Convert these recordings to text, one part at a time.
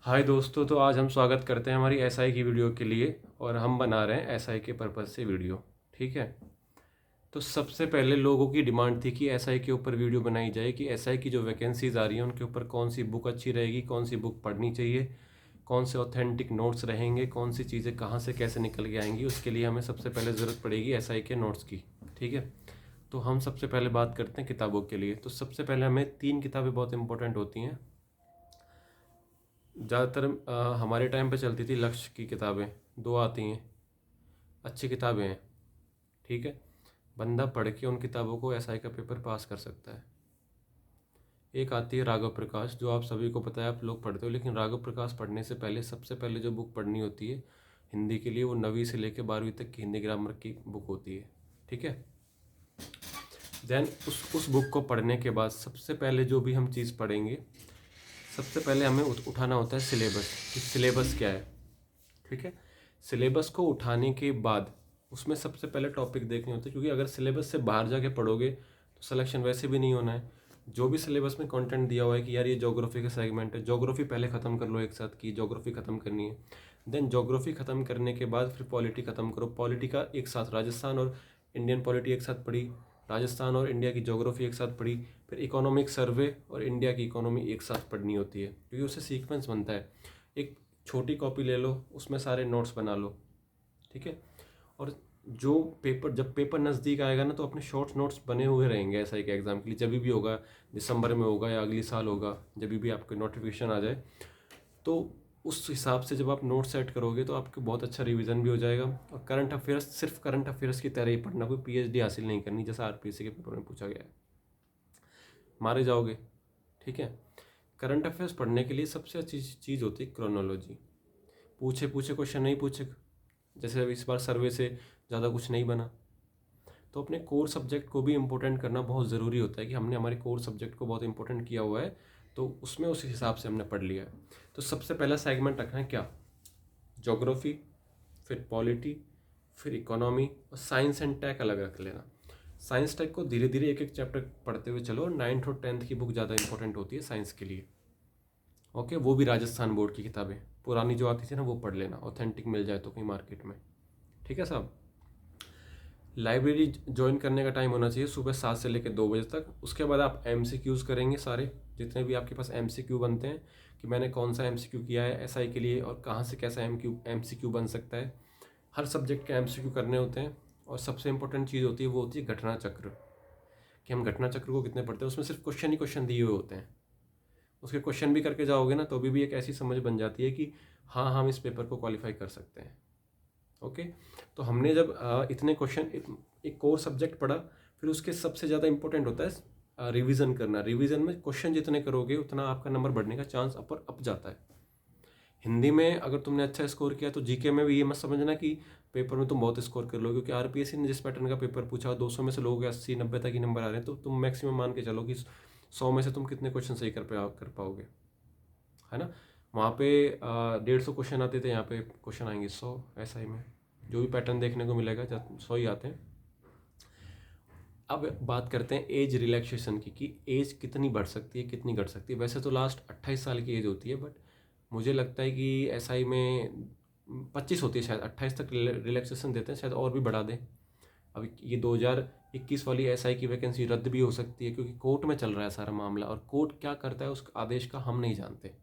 हाय दोस्तों, तो आज हम स्वागत करते हैं हमारी एसआई की वीडियो के लिए। और हम बना रहे हैं एसआई के पर्पज़ से वीडियो। ठीक है। तो सबसे पहले लोगों की डिमांड थी कि एसआई के ऊपर वीडियो बनाई जाए कि एसआई की जो वैकेंसीज आ रही हैं उनके ऊपर कौन सी बुक अच्छी रहेगी, कौन सी बुक पढ़नी चाहिए, कौन से ऑथेंटिक नोट्स रहेंगे, कौन सी चीज़ें कहाँ से कैसे निकल के आएंगी। उसके लिए हमें सबसे पहले ज़रूरत पड़ेगी एसआई के नोट्स की। ठीक है। तो हम सबसे पहले बात करते हैं किताबों के लिए। तो सबसे पहले हमें 3 किताबें बहुत इंपॉर्टेंट होती हैं। ज़्यादातर हमारे टाइम पे चलती थी लक्ष्य की किताबें। 2 आती हैं, अच्छी किताबें हैं। ठीक है। बंदा पढ़ के उन किताबों को एसआई का पेपर पास कर सकता है। एक आती है राघव प्रकाश, जो आप सभी को पता है, आप लोग पढ़ते हो। लेकिन राघव प्रकाश पढ़ने से पहले सबसे पहले जो बुक पढ़नी होती है हिंदी के लिए, वो 9वीं से लेकर 12वीं तक की हिंदी ग्रामर की बुक होती है। ठीक है। देन उस बुक को पढ़ने के बाद सबसे पहले जो भी हम चीज़ पढ़ेंगे, सबसे पहले हमें उठाना होता है सिलेबस, कि सिलेबस क्या है। ठीक है। सिलेबस को उठाने के बाद उसमें सबसे पहले टॉपिक देखने होते हैं, क्योंकि अगर सिलेबस से बाहर जाके पढ़ोगे तो सिलेक्शन वैसे भी नहीं होना है। जो भी सिलेबस में कंटेंट दिया हुआ है कि यार ये ज्योग्राफी का सेगमेंट है, ज्योग्राफी पहले ख़त्म कर लो एक साथ, कि ज्योग्राफी ख़त्म करनी है। देन ज्योग्राफी ख़त्म करने के बाद फिर पॉलिटी ख़त्म करो। पॉलिटी का एक साथ राजस्थान और इंडियन पॉलिटी एक साथ पढ़ी, राजस्थान और इंडिया की ज्योग्राफी एक साथ पढ़ी, फिर इकोनॉमिक सर्वे और इंडिया की इकोनॉमी एक साथ पढ़नी होती है, क्योंकि उससे सीक्वेंस बनता है। एक छोटी कॉपी ले लो, उसमें सारे नोट्स बना लो। ठीक है। और जो पेपर, जब पेपर नज़दीक आएगा ना, तो अपने शॉर्ट नोट्स बने हुए रहेंगे एसआई के एग्ज़ाम के लिए। जब भी होगा, दिसंबर में होगा या अगली साल होगा, जब भी आपके नोटिफिकेशन आ जाए, तो उस हिसाब से जब आप नोट सेट करोगे तो आपको बहुत अच्छा रिवीजन भी हो जाएगा। और करंट अफेयर्स, सिर्फ करंट अफेयर्स की तरह ही पढ़ना, कोई पीएचडी हासिल नहीं करनी जैसा आरपीएससी के पेपर में पूछा गया है, मारे जाओगे। ठीक है। करंट अफेयर्स पढ़ने के लिए सबसे अच्छी चीज़ होती है क्रोनोलॉजी। पूछे पूछे क्वेश्चन नहीं पूछे, जैसे इस बार सर्वे से ज़्यादा कुछ नहीं बना, तो अपने कोर सब्जेक्ट को भी इम्पोर्टेंट करना बहुत ज़रूरी होता है, कि हमने हमारे कोर सब्जेक्ट को बहुत इंपॉर्टेंट किया हुआ है, तो उसमें उस हिसाब से हमने पढ़ लिया है। तो सबसे पहला सेगमेंट रखना है क्या, ज्योग्राफी, फिर पॉलिटी, फिर इकोनॉमी, और साइंस एंड टेक अलग रख लेना। साइंस टेक को धीरे धीरे एक एक चैप्टर पढ़ते हुए चलो। 9th और 10th की बुक ज़्यादा इंपॉर्टेंट होती है साइंस के लिए। ओके। वो भी राजस्थान बोर्ड की किताबें पुरानी जो आती थी ना, वो पढ़ लेना, ऑथेंटिक मिल जाए तो कहीं मार्केट में। ठीक है साहब। लाइब्रेरी ज्वाइन करने का टाइम होना चाहिए सुबह 7 से लेकर 2 बजे तक। उसके बाद आप एमसीक्यूज़ करेंगे सारे, जितने भी आपके पास एमसीक्यू बनते हैं, कि मैंने कौन सा एमसीक्यू किया है एसआई के लिए और कहाँ से कैसा एमसीक्यू बन सकता है। हर सब्जेक्ट के एमसीक्यू करने होते हैं। और सबसे इंपॉर्टेंट चीज़ होती है, वो होती है घटना चक्र, कि हम घटना चक्र को कितने पढ़ते हैं। उसमें सिर्फ क्वेश्चन ही क्वेश्चन दिए हुए होते हैं, उसके क्वेश्चन भी करके जाओगे ना, तो भी एक ऐसी समझ बन जाती है कि हाँ, हम इस पेपर को क्वालिफाई कर सकते हैं। ओके। तो हमने जब इतने क्वेश्चन, एक कोर सब्जेक्ट पढ़ा, फिर उसके सबसे ज़्यादा इंपॉर्टेंट होता है रिवीजन करना। रिवीजन में क्वेश्चन जितने करोगे उतना आपका नंबर बढ़ने का चांस अप जाता है। हिंदी में अगर तुमने अच्छा स्कोर किया तो जीके में भी ये मत समझना कि पेपर में तुम बहुत स्कोर कर लो, क्योंकि आरपीएससी ने जिस पैटर्न का पेपर पूछा, 200 में से लोगों के 80-90 तक ही नंबर आ रहे हैं, तो तुम मैक्सिमम मान के चलो कि 100 में से तुम कितने क्वेश्चन सही कर पाओगे, है ना। वहाँ पे 150 क्वेश्चन आते थे, यहाँ पे क्वेश्चन आएंगे 100 ऐसा ही में। जो भी पैटर्न देखने को मिलेगा 100 ही आते हैं। अब बात करते हैं एज रिलैक्सेशन की, कि एज कितनी बढ़ सकती है, कितनी घट सकती है। वैसे तो लास्ट 28 साल की एज होती है, बट मुझे लगता है कि एसआई में 25 होती है शायद, 28 तक रिलैक्सेशन देते हैं, शायद और भी बढ़ा दें। अब ये 2021 वाली एसआई की वैकेंसी रद्द भी हो सकती है, क्योंकि कोर्ट में चल रहा है सारा मामला, और कोर्ट क्या करता है उस आदेश का हम नहीं जानते।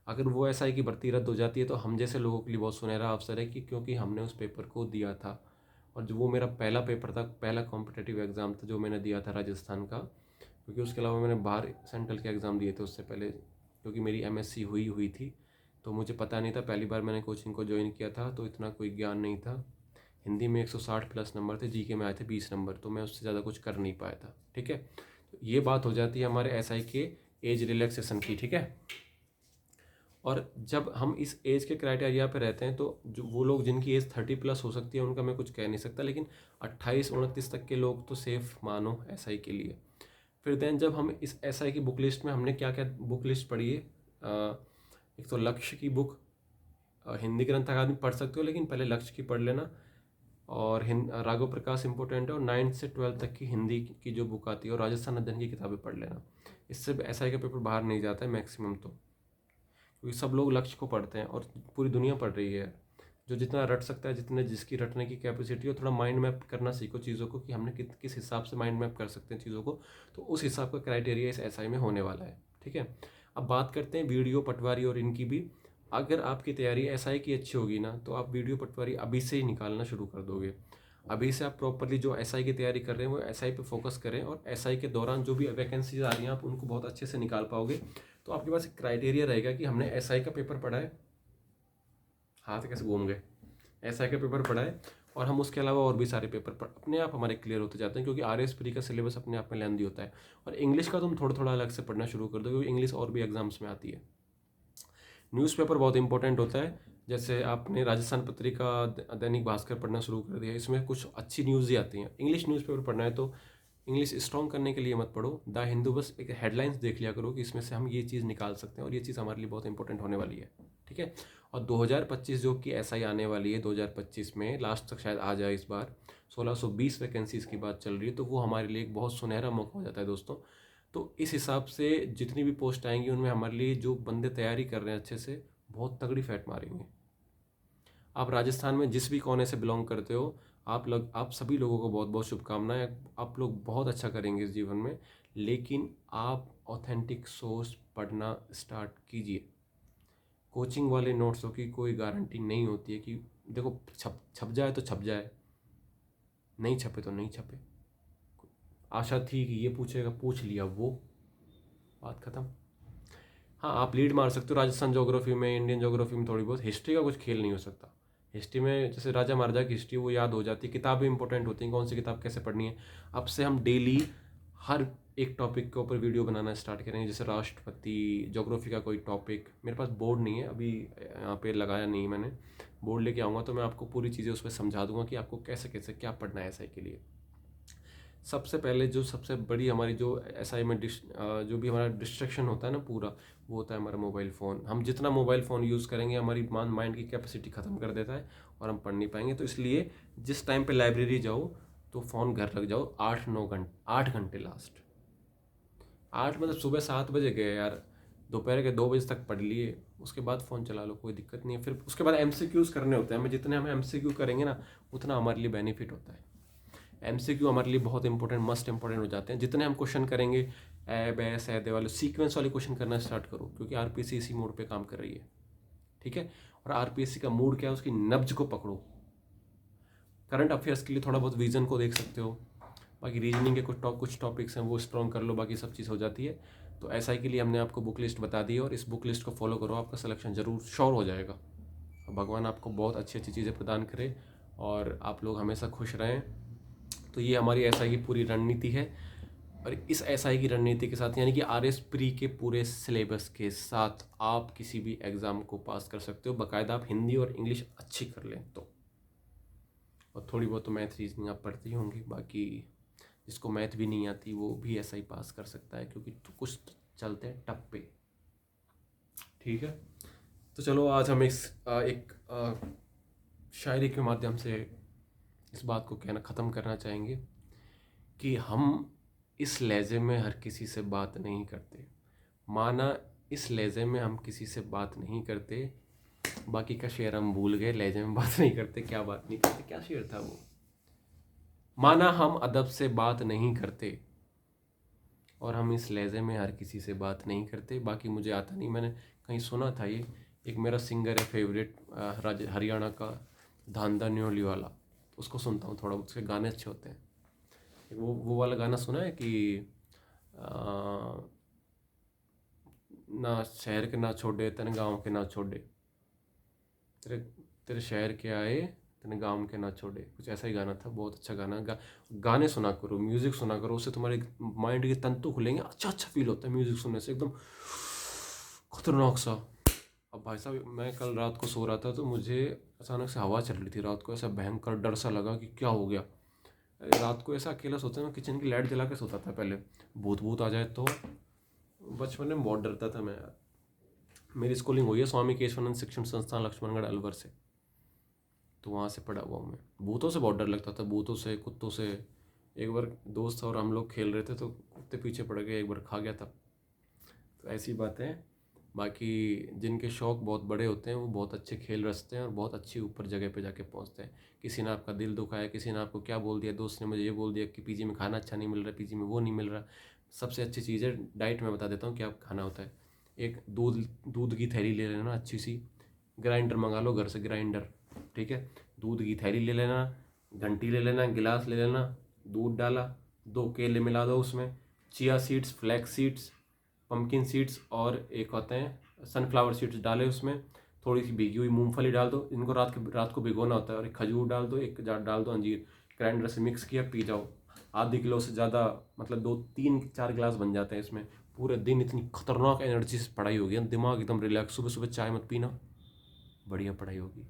अगर वो एसआई की भर्ती रद्द हो जाती है तो हम जैसे लोगों के लिए बहुत सुनहरा अवसर है, कि क्योंकि हमने उस पेपर को दिया था। और जो वो मेरा पहला पेपर था, पहला कॉम्पिटिटिव एग्ज़ाम था जो मैंने दिया था राजस्थान का, क्योंकि उसके अलावा मैंने बाहर सेंट्रल के एग्ज़ाम दिए थे उससे पहले, क्योंकि मेरी एमएससी हुई हुई थी, तो मुझे पता नहीं था। पहली बार मैंने कोचिंग को ज्वाइन किया था, तो इतना कोई ज्ञान नहीं था। हिंदी में 160 प्लस नंबर थे, जीके में आए थे 20 नंबर, तो मैं उससे ज़्यादा कुछ कर नहीं पाया था। ठीक है। तो ये बात हो जाती है हमारे एसआई के एज रिलैक्सेशन की। ठीक है। और जब हम इस एज के क्राइटेरिया पे रहते हैं, तो जो वो लोग जिनकी एज 30 प्लस हो सकती है उनका मैं कुछ कह नहीं सकता, लेकिन 28-29 तक के लोग तो सेफ मानो एसआई के लिए। फिर देन जब हम इस एसआई की बुक लिस्ट में हमने क्या क्या बुक लिस्ट पढ़ी है, एक तो लक्ष्य की बुक, हिंदी ग्रंथ अकादमी पढ़ सकते हो, लेकिन पहले लक्ष्य की पढ़ लेना। और राघव प्रकाश इंपॉर्टेंट है, और 9th से 12th तक की हिंदी की जो बुक आती है, और राजस्थान अध्ययन की किताबें पढ़ लेना। इससे एसआई का पेपर बाहर नहीं जाता है मैक्सिमम तो, क्योंकि सब लोग लक्ष्य को पढ़ते हैं और पूरी दुनिया पढ़ रही है। जो जितना रट सकता है, जितने जिसकी रटने की कैपेसिटी हो, थोड़ा माइंड मैप करना सीखो चीज़ों को कि हमने किस हिसाब से माइंड मैप कर सकते हैं चीज़ों को। तो उस हिसाब का क्राइटेरिया इस एसआई में होने वाला है। ठीक है, अब बात करते हैं वीडियो पटवारी और इनकी भी। अगर आपकी तैयारी एसआई की अच्छी होगी ना, तो आप वीडियो पटवारी अभी से ही निकालना शुरू कर दोगे। अभी से आप प्रॉपरली जो एसआई की तैयारी कर रहे हैं वो एसआई पे फोकस करें, और एसआई के दौरान जो भी वैकेंसीज आ रही हैं आप उनको बहुत अच्छे से निकाल पाओगे। तो आपके पास एक क्राइटेरिया रहेगा कि हमने एसआई का पेपर पढ़ा है, हाथ कैसे घूम गए, एसआई का पेपर पढ़ा है, और हम उसके अलावा और भी सारे पेपर अपने आप हमारे क्लियर होते जाते हैं, क्योंकि आरएस प्री का सिलेबस अपने आप में लेंदी होता है। और इंग्लिश का तुम थोड़ा थोड़ा अलग से पढ़ना शुरू कर दो, क्योंकि इंग्लिश और भी एग्जाम्स में आती है। न्यूज़पेपर बहुत इंपॉर्टेंट होता है। जैसे आपने राजस्थान पत्रिका, दैनिक भास्कर पढ़ना शुरू कर दिया, इसमें कुछ अच्छी न्यूज़ ही आती हैं। इंग्लिश न्यूज़पेपर पढ़ना है तो इंग्लिश स्ट्रॉन्ग करने के लिए मत पढ़ो, द हिंदू बस एक हेडलाइंस देख लिया करो कि इसमें से हम ये चीज़ निकाल सकते हैं, और ये चीज़ हमारे लिए बहुत इंपॉर्टेंट होने वाली है। ठीक है, और 2025 जो कि एसआई आने वाली है, 2025 में लास्ट तक शायद आ जाए इस बार, 1620 वैकेंसीज की बात चल रही है, तो वो हमारे लिए एक बहुत सुनहरा मौका हो जाता है दोस्तों। तो इस हिसाब से जितनी भी पोस्ट आएंगी उनमें हमारे लिए जो बंदे तैयारी कर रहे हैं अच्छे से, बहुत तगड़ी फैट मारेंगे। आप राजस्थान में जिस भी कोने से बिलोंग करते हो, आप सभी लोगों को बहुत बहुत शुभकामनाएं। आप लोग बहुत अच्छा करेंगे इस जीवन में, लेकिन आप ऑथेंटिक सोर्स पढ़ना स्टार्ट कीजिए। कोचिंग वाले नोट्सों की कोई गारंटी नहीं होती है कि देखो छप जाए तो छप जाए, नहीं छपे तो नहीं छपे। आशा थी कि ये पूछेगा, पूछ लिया, वो बात खत्म। हाँ, आप लीड मार सकते हो राजस्थान ज्योग्राफी में, इंडियन ज्योग्राफी में थोड़ी बहुत। हिस्ट्री का कुछ खेल नहीं हो सकता। हिस्ट्री में जैसे राजा महाराजा की हिस्ट्री वो याद हो जाती है, किताबें इंपॉर्टेंट होती हैं, कौन सी किताब कैसे पढ़नी है। अब से हम डेली हर एक टॉपिक के ऊपर वीडियो बनाना स्टार्ट करेंगे। जैसे राष्ट्रपति, ज्योग्राफी का कोई टॉपिक, मेरे पास बोर्ड नहीं है अभी, यहाँ पे लगाया नहीं मैंने। बोर्ड लेके आऊँगा तो मैं आपको पूरी चीज़ें उसमें समझा दूंगा कि आपको कैसे कैसे क्या पढ़ना है एसआई के लिए। सबसे पहले जो सबसे बड़ी हमारी जो एसआई में जो भी हमारा डिस्ट्रैक्शन होता है ना पूरा, वो होता है हमारा मोबाइल फ़ोन। हम जितना मोबाइल फ़ोन यूज़ करेंगे हमारी माइंड की कैपेसिटी ख़त्म कर देता है और हम पढ़ नहीं पाएंगे। तो इसलिए जिस टाइम पे लाइब्रेरी जाओ तो फ़ोन घर रख जाओ, 8-9 घंटे, 8 घंटे लास्ट। 8 मतलब सुबह 7 बजे गए यार, दोपहर के 2 बजे तक पढ़ लिए, उसके बाद फ़ोन चला लो, कोई दिक्कत नहीं है। फिर उसके बाद एमसीक्यूज़ करने होते हैं हमें, जितने हम एमसीक्यू करेंगे ना उतना हमारे लिए बेनिफिट होता है। एमसीक्यू हमारे लिए बहुत इंपॉर्टेंट, मस्ट इंपॉर्टेंट हो जाते हैं। जितने हम क्वेश्चन करेंगे ए बे सै दे वाले सीक्वेंस वाले क्वेश्चन करना स्टार्ट करो, क्योंकि आरपीएससी इसी मोड पे काम कर रही है। ठीक है, और आरपीएससी का मूड क्या है, उसकी नब्ज को पकड़ो। करंट अफेयर्स के लिए थोड़ा बहुत विजन को देख सकते हो, बाकी रीजनिंग के कुछ टॉपिक्स हैं वो स्ट्रॉन्ग कर लो, बाकी सब चीज़ हो जाती है। तो एसआई के लिए हमने आपको बुक लिस्ट बता दी है, और इस बुक लिस्ट को फॉलो करो, आपका सिलेक्शन जरूर श्योर हो जाएगा। भगवान आपको बहुत अच्छी अच्छी चीज़ें प्रदान करे और आप लोग हमेशा खुश रहें। तो ये हमारी एसआई की पूरी रणनीति है, और इस एसआई की रणनीति के साथ, यानी कि आरएस प्री के पूरे सिलेबस के साथ, आप किसी भी एग्ज़ाम को पास कर सकते हो, बाकायदा आप हिंदी और इंग्लिश अच्छी कर लें तो। और थोड़ी बहुत तो मैथ रीजनिंग आप पढ़ती होंगी, बाकी जिसको मैथ भी नहीं आती वो भी एसआई पास कर सकता है, क्योंकि तो कुछ चलते हैं टप पे। ठीक है, तो चलो आज हम एक शायरी के माध्यम से इस बात को कहना ख़त्म करना चाहेंगे कि हम इस लहजे में हर किसी से बात नहीं करते। माना इस लहजे में हम किसी से बात नहीं करते, बाकी का शेर हम भूल गए, लहजे में बात नहीं करते, क्या बात नहीं करते, क्या शेर था वो। माना हम अदब से बात नहीं करते, और हम इस लहजे में हर किसी से बात नहीं करते। बाकी मुझे आता नहीं, मैंने कहीं सुना था ये। एक मेरा सिंगर है फेवरेट, हरियाणा का, धांधा न्योली वाला, उसको सुनता हूँ थोड़ा, उसके गाने अच्छे होते हैं। वो वाला गाना सुना है कि आ, ना शहर के ना छोड़े तेने गांव के ना छोड़े, तेरे तेरे शहर के आए तेने गांव के ना छोड़े, कुछ ऐसा ही गाना था। बहुत अच्छा गाना। गाने सुना करो, म्यूज़िक सुना करो, उससे तुम्हारे माइंड के तंतु खुलेंगे, अच्छा अच्छा फील होता है म्यूज़िक सुनने से, एकदम खतरनाक सा। अब भाई साहब, मैं कल रात को सो रहा था तो मुझे अचानक से हवा चल रही थी रात को, ऐसा भयंकर डर सा लगा कि क्या हो गया। रात को ऐसा अकेला सोता, मैं किचन की लाइट जला के सोता था पहले, भूत भूत आ जाए तो। बचपन में बहुत डरता था मैं यार। मेरी स्कूलिंग हुई है स्वामी केशवानंद शिक्षण संस्थान लक्ष्मणगढ़ अलवर से, तो वहाँ से पढ़ा हुआ हूँ मैं। भूतों से बहुत डर लगता था, भूतों से, कुत्तों से। एक बार दोस्त और हम लोग खेल रहे थे तो कुत्ते पीछे पड़ गए, एक बार खा गया था। तो ऐसी बात है। बाकी जिनके शौक़ बहुत बड़े होते हैं वो बहुत अच्छे खेल रचते हैं और बहुत अच्छी ऊपर जगह पे जाके पहुंचते हैं। किसी ने आपका दिल दुखाया, किसी ने आपको क्या बोल दिया, दोस्त ने मुझे ये बोल दिया कि पीजी में खाना अच्छा नहीं मिल रहा, पीजी में वो नहीं मिल रहा। सबसे अच्छी चीज़ है डाइट। में बता देता हूँ क्या खाना होता है। एक दूध दूध की थैली ले लेना अच्छी सी, ग्राइंडर मंगा लो घर से, ग्राइंडर, ठीक है। दूध की थैली ले लेना, घंटी ले लेना, गिलास ले लेना, दूध डाला, 2 केले मिला दो उसमें, chia seeds, flax seeds, pumpkin seeds और एक होते हैं सनफ्लावर सीड्स डाले उसमें, थोड़ी सी भीगी हुई मूंगफली डाल दो। इनको रात को भिगोना होता है। और एक खजूर डाल दो, एक जार डाल दो अंजीर। ग्राइंडर से मिक्स किया, पी जाओ। आधी किलो से ज़्यादा, मतलब 2 3 4 गिलास बन जाते हैं इसमें। पूरे दिन इतनी खतरनाक एनर्जी से पढ़ाई होगी, दिमाग एकदम रिलैक्स। सुबह सुबह चाय मत पीना, बढ़िया पढ़ाई होगी।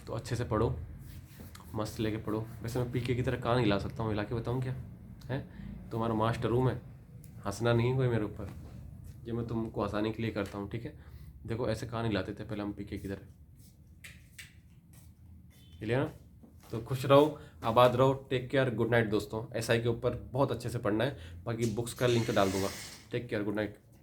तो अच्छे से पढ़ो, मस्त लेके पढ़ो। वैसे मैं पीके की तरह कहाँ नहीं ला सकता हूँ, हिला के बताऊँ क्या है? तुम्हारा मास्टर हूँ मैं, हंसना नहीं कोई मेरे ऊपर। ये मैं तुमको हंसाने के लिए करता हूँ, ठीक है। देखो ऐसे कहाँ नहीं लाते थे पहले हम पीके की तरह, हिलिया ना। तो खुश रहो, आबाद रहो, टेक केयर, गुड नाइट दोस्तों। एसआई के ऊपर बहुत अच्छे से पढ़ना है, बाकी बुक्स का लिंक डाल दूंगा। Take care, good night.